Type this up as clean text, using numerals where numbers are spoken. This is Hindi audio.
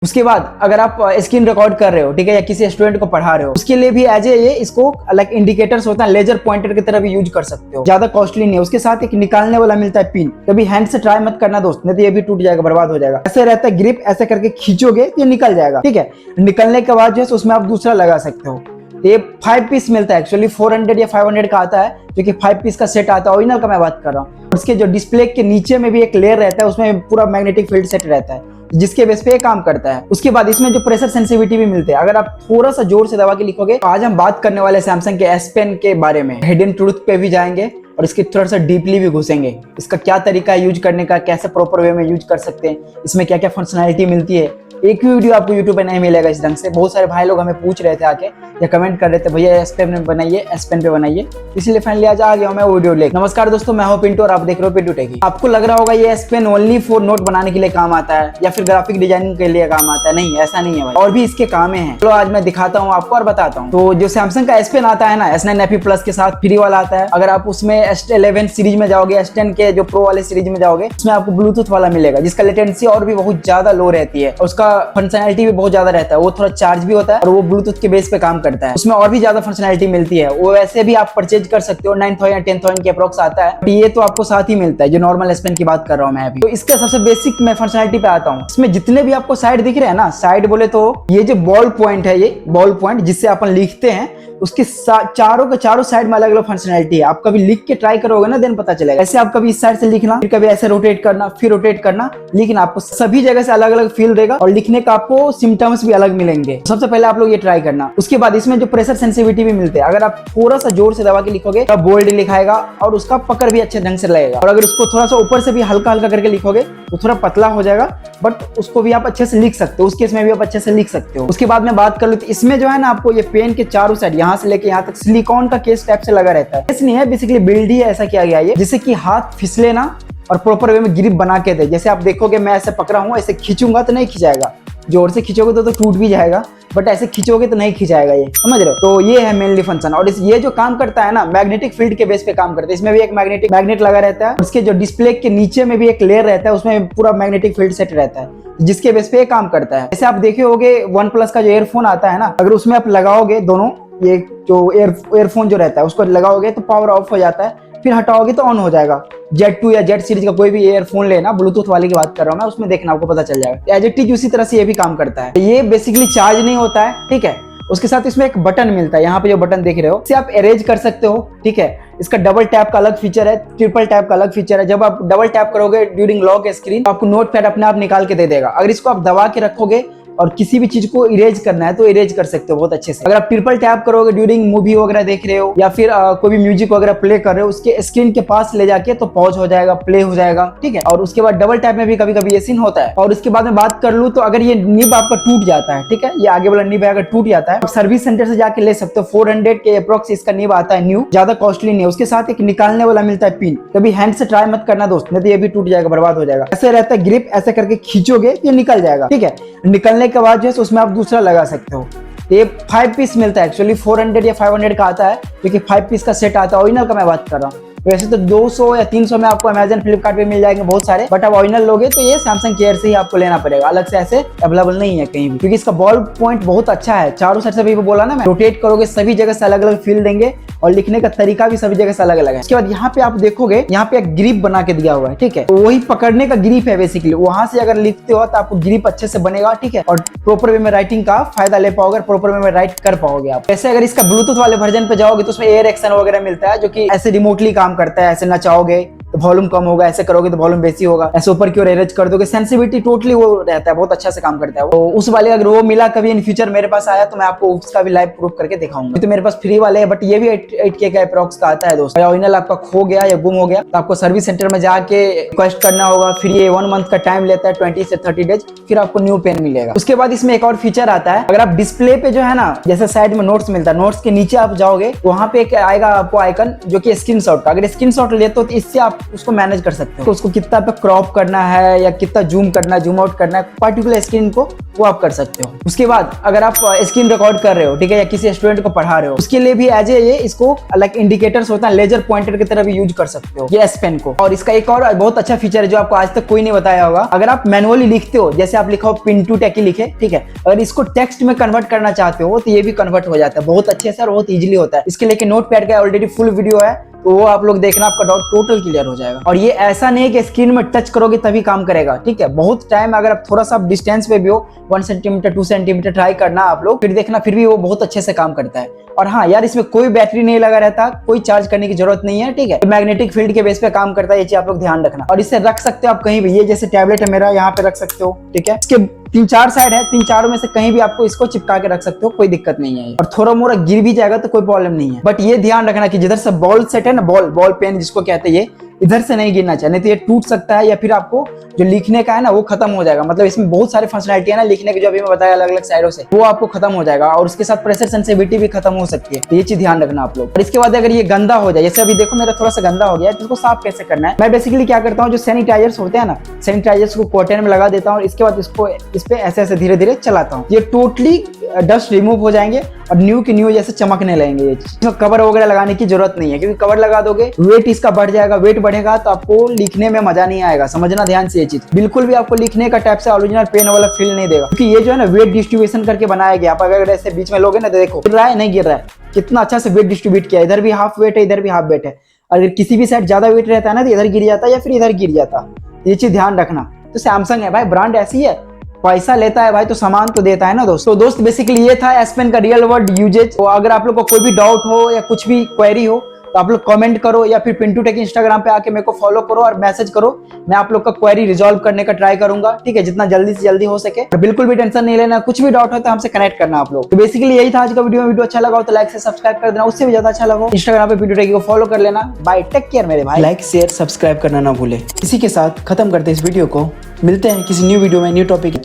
उसके बाद अगर आप स्क्रीन रिकॉर्ड कर रहे हो, ठीक है, या किसी स्टूडेंट को पढ़ा रहे हो, उसके लिए भी एज ए ये इसको लाइक इंडिकेटर्स होता है, लेजर पॉइंटर की तरह भी यूज कर सकते हो। ज्यादा कॉस्टली नहीं है। उसके साथ एक निकालने वाला मिलता है पिन। कभी हैंड से ट्राई मत करना दोस्त, नहीं तो ये भी टूट जाएगा, बर्बाद हो जाएगा। ऐसे रहता है ग्रिप, ऐसे करके खींचोगे तो ये निकल जाएगा, ठीक है। निकलने के बाद जो है उसमें आप दूसरा लगा सकते हो। ये 5 पीस मिलता है, एक्चुअली 400 या 500 का आता है, जो कि 5 पीस का सेट आता है। ओरिजिनल का मैं बात कर रहा हूँ। उसके जो डिस्प्ले के नीचे में भी एक लेयर रहता है, उसमें पूरा मैग्नेटिक फील्ड सेट रहता है, जिसके बेस पे काम करता है। उसके बाद इसमें जो प्रेशर सेंसिटिविटी भी मिलते हैं। अगर आप थोड़ा सा जोर से दबा के लिखोगे, तो आज हम बात करने वाले सैमसंग के S Pen के बारे में। हिडन ट्रूथ पे भी जाएंगे और इसके थोड़ा सा डीपली भी घुसेंगे। इसका क्या तरीका है यूज करने का, कैसे प्रॉपर वे में यूज कर सकते हैं, इसमें क्या क्या फंक्शनैलिटी मिलती है। एक भी वीडियो आपको YouTube पे नहीं मिलेगा इस ढंग से। बहुत सारे भाई लोग हमें पूछ रहे थे आके या कमेंट कर रहे थे, भैया S Pen में बनाइए, S Pen पे बनाइए, इसलिए फाइनली आज आ गया हूं मैं वो वीडियो लेकर। नमस्कार दोस्तों, मैं हूं पिंटू और आप देख रहे हो पिंटू टेकी। आपको लग रहा होगा ये S Pen only for note बनाने के लिए काम आता है या फिर ग्राफिक डिजाइनिंग के लिए काम आता है। नहीं, ऐसा नहीं है भाई, और भी इसके काम हैं। चलो आज मैं दिखाता हूँ आपको और बताता हूँ। तो जो सैमसंग का S Pen आता है ना, S9 FE प्लस के साथ फ्री वाला आता है। अगर आप उसमें S11 सीरीज में जाओगे, S10 के जो प्रो वाले सीरीज में जाओगे, उसमें आपको ब्लूटूथ वाला मिलेगा, जिसका लेटेंसी और भी बहुत ज्यादा लो रहती है। उसका फंक्शनैलिटी बहुत ज्यादा रहता है, वो थोड़ा चार्ज भी होता है और वो ब्लूटूथ के बेस पे काम करता है। उसमें और भी ज्यादा फंक्शनैलिटी मिलती है। वो वैसे भी आप परचेज कर सकते हो, 9000 या 10000 के अप्रोक्स आता है। ये तो आपको साथ ही मिलता है, जो नॉर्मल S Pen की बात कर रहा हूँ मैं अभी। तो इसका सबसे बेसिक मैं फंक्शनैलिटी पे आता हूँ। इसमें जितने भी आपको साइड दिख रहे हैं ना, साइड बोले तो ये जो बॉल पॉइंट है, ये बॉल पॉइंट जिससे अपन लिखते हैं, उसके चारों के चारों साइड में अलग अलग फंक्शनैलिटी है। आप कभी लिख के ट्राई करोगे ना, देन पता चलेगा। ऐसे आप कभी इस साइड से लिखना, फिर कभी ऐसे रोटेट करना, फिर रोटेट करना, लेकिन आपको सभी जगह से अलग अलग फील देगा और लिखने का आपको सिम्टम्स भी अलग मिलेंगे। सबसे पहले आप लोग ये ट्राई करना। उसके बाद इसमें जो प्रेशर सेंसिटिविटी भी मिलते हैं। अगर आप थोड़ा सा जोर से दबा के लिखोगे तो बोल्ड लिखाएगा और उसका पकड़ भी अच्छे ढंग से लगेगा। और अगर उसको थोड़ा सा ऊपर से भी हल्का हल्का करके लिखोगे तो थोड़ा पतला हो जाएगा, बट उसको भी आप अच्छे से लिख सकते हो। उस केस में भी आप अच्छे से लिख सकते हो। उसके बाद में बात कर लो तो इसमें जो है ना, आपको ये पेन के चारों साइड, यहाँ से लेके यहाँ तक सिलिकॉन का केस टाइप से लगा रहता है। केस नहीं है, बेसिकली बिल्ड ही ऐसा किया गया है जिससे कि हाथ फिसले ना और प्रॉपर वे में ग्रिप बना के दे। जैसे आप देखोगे मैं ऐसे पकड़ा हूँ, ऐसे खींचूंगा तो नहीं खिंचाएगा, जोर से खींचोगे तो टूट भी जाएगा, बट ऐसे खींचोगे तो नहीं खिंचाएगा, ये समझ रहे हो। तो ये है मेनली फंक्शन। और ये जो काम करता है ना, मैग्नेटिक फील्ड के बेस पे काम करता है। इसमें भी एक मैग्नेट लगा रहता है। उसके जो डिस्प्ले के नीचे में भी एक लेयर रहता है, उसमें पूरा मैग्नेटिक फील्ड सेट रहता है, जिसके बेस पे काम करता है। जैसे आप देखे होगे OnePlus का जो एयरफोन आता है ना, अगर उसमें आप लगाओगे दोनों, ये जो एयरफोन जो रहता है उसको लगाओगे तो पावर ऑफ हो जाता है, फिर हटाओगे तो ऑन हो जाएगा। Z2 या Z सीरीज का कोई भी एयरफोन लेना, ब्लूटूथ वाले की बात कर रहा हूँ मैं, उसमें देखना आपको पता चल जाएगा। एज इट इज उसी तरह से ये भी काम करता है। ये बेसिकली चार्ज नहीं होता है, ठीक है। उसके साथ इसमें एक बटन मिलता है, यहाँ पे जो बटन देख रहे हो, इसे आप इरेज कर सकते हो, ठीक है। इसका डबल टैप का अलग फीचर है, ट्रिपल टैप का अलग फीचर है। जब आप डबल टैप करोगे ड्यूरिंग लॉक स्क्रीन, आपको नोटपैड अपने आप निकाल के दे देगा। अगर इसको आप दबा के रखोगे और किसी भी चीज को इरेज करना है तो इरेज कर सकते हो बहुत अच्छे से। अगर आप ट्रिपल टैप करोगे ड्यूरिंग मूवी वगैरह देख रहे हो या फिर कोई भी म्यूजिक वगैरह प्ले कर रहे हो, उसके स्क्रीन के पास ले जाके तो पॉज हो जाएगा, प्ले हो जाएगा, ठीक है। और उसके बाद डबल टैप में भी कभी कभी ये सीन होता है। और उसके बाद में बात कर लूं तो अगर ये निब आपका टूट जाता है, ठीक है, ये आगे वाला निब अगर टूट जाता है, आप सर्विस सेंटर से जाके ले सकते हो। 400 के अप्रोक्स इसका निब आता है न्यू, ज्यादा कॉस्टली नहीं है। उसके साथ एक निकालने वाला मिलता है पिन। कभी हैंड से ट्राई मत करना दोस्त, नहीं तो ये भी टूट जाएगा, बर्बाद हो जाएगा। ऐसे रहता है ग्रिप, ऐसे करके खींचोगे तो ये निकल जाएगा, ठीक है। निकलने के बाद जो है उसमें आप दूसरा लगा सकते हो। ये 5 पीस मिलता है, एक्चुअली 400 या 500 का आता है, जो कि 5 पीस का सेट आता है। ओरिजिनल का मैं बात कर रहा हूँ। वैसे तो 200 या 300 में आपको अमेजन फ्लिपकार्ट पे मिल जाएंगे बहुत सारे, बट आप ओरिजिनल लोगे तो ये सैमसंग केयर से ही आपको लेना पड़ेगा, अलग से ऐसे अवेलेबल नहीं है कहीं भी, क्योंकि इसका बॉल पॉइंट बहुत अच्छा है। चारों साइड से भी बोला ना मैं, रोटेट करोगे सभी जगह से अलग अलग फील देंगे और लिखने का तरीका भी सभी जगह से अलग अलग है। उसके बाद यहाँ पे आप देखोगे, यहाँ पे एक ग्रिप बना के दिया हुआ है, ठीक है। तो वही पकड़ने का ग्रिप है बेसिकली। वहां से अगर लिखते हो तो आपको ग्रिप अच्छे से बनेगा, ठीक है, और प्रॉपर वे में राइटिंग का फायदा ले पाओगे, प्रॉपर वे में राइट कर पाओगे आप। ऐसे अगर इसका ब्लूटूथ वाले वर्जन पे जाओगे तो उसमें एयर एक्शन वगैरह मिलता है, जो कि ऐसे रिमोटली काम करता है। ऐसे नचाओगे तो वॉल्यूम कम होगा, ऐसे करोगे तो वॉल्यूम बेसी होगा, ऐसे ऊपर की ओर एरेज कर दोगे, सेंसिटिविटी टोटली वो रहता है, बहुत अच्छा से काम करता है। तो उस वाले अगर वो मिला कभी इन फ्यूचर मेरे पास आया तो मैं आपको उसका भी लाइव प्रूफ करके दिखाऊंगा। तो मेरे पास फ्री वाले है, बट ये भी 8K का अप्रॉक्स का आता है दोस्त। ओरिजिनल आपका खो गया या गुम हो गया तो आपको सर्विस सेंटर में जाके रिक्वेस्ट करना होगा। फिर ये 1 मंथ का टाइम लेता है, 20 से 30 डेज, फिर आपको न्यू पेन मिलेगा। उसके बाद इसमें एक और फीचर आता है। अगर आप डिस्प्ले पे जो है ना, जैसे साइड में नोट्स मिलता है, नोट्स के नीचे आप जाओगे वहां पे एक आएगा आपको आइकन, जो कि स्क्रीनशॉट का। अगर स्क्रीनशॉट लेते हो तो इससे आप उसको मैनेज कर सकते हो। तो उसको कितना पे क्रॉप करना है या कितना जूम करना है, जूम आउट करना है पर्टिकुलर स्क्रीन को, वो आप कर सकते हो। उसके बाद अगर आप स्क्रीन रिकॉर्ड कर रहे हो, ठीक है, या किसी स्टूडेंट को पढ़ा रहे हो, उसके लिए भी एज ए ये इसको लाइक इंडिकेटर्स होता है, लेजर पॉइंटर की तरह भी यूज कर सकते हो ये एस पेन को। और इसका एक और बहुत अच्छा फीचर है जो आपको आज तक कोई नहीं बताया होगा। अगर आप मैनुअली लिखते हो, जैसे आप लिखो पिन टू टेकी लिखे, ठीक है, अगर इसको टेक्स्ट में कन्वर्ट करना चाहते हो तो ये भी कन्वर्ट हो जाता है बहुत अच्छे से और बहुत इजीली होता है। इसके लिए नोट पैड का ऑलरेडी फुल वीडियो है, तो वो आप लोग देखना, आपका डाउट टोटल क्लियर हो जाएगा। और ये ऐसा नहीं है कि स्क्रीन में टच करोगे तभी काम करेगा, ठीक है, बहुत टाइम अगर आप थोड़ा सा डिस्टेंस पे भी हो 1 सेंटीमीटर 2 सेंटीमीटर ट्राई करना आप लोग, फिर देखना फिर भी वो बहुत अच्छे से काम करता है। और हाँ यार, इसमें कोई बैटरी नहीं लगा रहता, कोई चार्ज करने की जरूरत नहीं है, ठीक है, मैग्नेटिक फील्ड के बेस पे काम करता है, ये चीज आप लोग ध्यान रखना। और इसे रख सकते हो आप कहीं भी, ये जैसे टैबलेट है मेरा, यहाँ पे रख सकते हो, ठीक है, इसके 3-4 साइड है, 3-4 में से कहीं भी आपको इसको चिपका के रख सकते हो, कोई दिक्कत नहीं है। और थोड़ा मोड़ा गिर भी जाएगा तो कोई प्रॉब्लम नहीं है, बट ये ध्यान रखना कि जिधर से बॉल सेट है ना, बॉल पेन जिसको कहते हैं, ये इधर से नहीं गिरना चाहिए, नहीं तो ये टूट सकता है या फिर आपको जो लिखने का है ना वो खत्म हो जाएगा। मतलब इसमें बहुत सारे फंक्शनलिटी है ना लिखने की, जो अभी मैं बताया अलग अलग साइडों से, वो आपको खत्म हो जाएगा और उसके साथ प्रेशर सेंसिटिविटी भी खत्म हो सकती है, तो ये चीज ध्यान रखना आप लोग। और इसके बाद अगर ये गंदा हो जाए, जैसे अभी देखो मेरा थोड़ा सा गंदा हो गया है, तो इसको साफ कैसे करना है, मैं बेसिकली क्या करता हूँ, जो सैनिटाइजर्स होते हैं ना, सैनिटाइजर्स को कॉटन में लगा देता हूँ और इसके बाद इसको इस पे ऐसे ऐसे धीरे धीरे चलाता हूँ, ये टोटली डस्ट रिमूव हो जाएंगे और न्यू की न्यू जैसे चमकने लगेंगे। ये इसमें कवर वगैरह लगाने की जरूरत नहीं है, क्योंकि कवर लगा दोगे वेट इसका बढ़ जाएगा, वेट बढ़ेगा तो आपको लिखने में मजा नहीं आएगा। समझना ध्यान से ये चीज, बिल्कुल भी आपको लिखने का टाइप से ओरिजिनल पेन वाला फील नहीं देगा, क्योंकि ये जो है ना वेट डिस्ट्रीब्यूशन करके बनाया गया। आप अगर ऐसे बीच में लोगे ना तो देखो गिर रहा है नहीं गिर रहा है, कितना अच्छा से वेट डिस्ट्रीब्यूट किया, इधर भी हाफ वेट है इधर भी हाफ वेट है। अगर किसी भी साइड ज्यादा वेट रहता है ना तो इधर गिर जाता है या फिर इधर गिर जाता, ये चीज ध्यान रखना। तो सैमसंग है भाई, ब्रांड ऐसी है, पैसा लेता है भाई तो सामान तो देता है ना दोस्तों। दोस्त बेसिकली ये था एस पेन का रियल वर्ल्ड यूजेज। तो अगर आप लोग को कोई भी डाउट हो या कुछ भी क्वेरी हो तो आप लोग कमेंट करो या फिर पिंटू टेक इंस्टाग्राम पे आके मेरे को फॉलो करो और मैसेज करो, मैं आप लोग का क्वेरी रिजॉल्व करने का ट्राई करूंगा, ठीक है, जितना जल्दी से जल्दी हो सके। और बिल्कुल भी टेंशन नहीं लेना, कुछ भी डाउट हो तो हमसे कनेक्ट करना आप लोग। तो बेसिकली यही था आज का वीडियो अच्छा लगा हो तो लाइक से सब्सक्राइब कर देना, उससे भी ज्यादा अच्छा लगा इंस्टाग्राम पे पिंटू टेक को फॉलो कर लेना। बाय, टेक केयर मेरे भाई। लाइक शेयर सब्सक्राइब करना ना भूले। इसी के साथ खत्म करते इस वीडियो को, मिलते हैं किसी न्यू वीडियो में न्यू टॉपिक।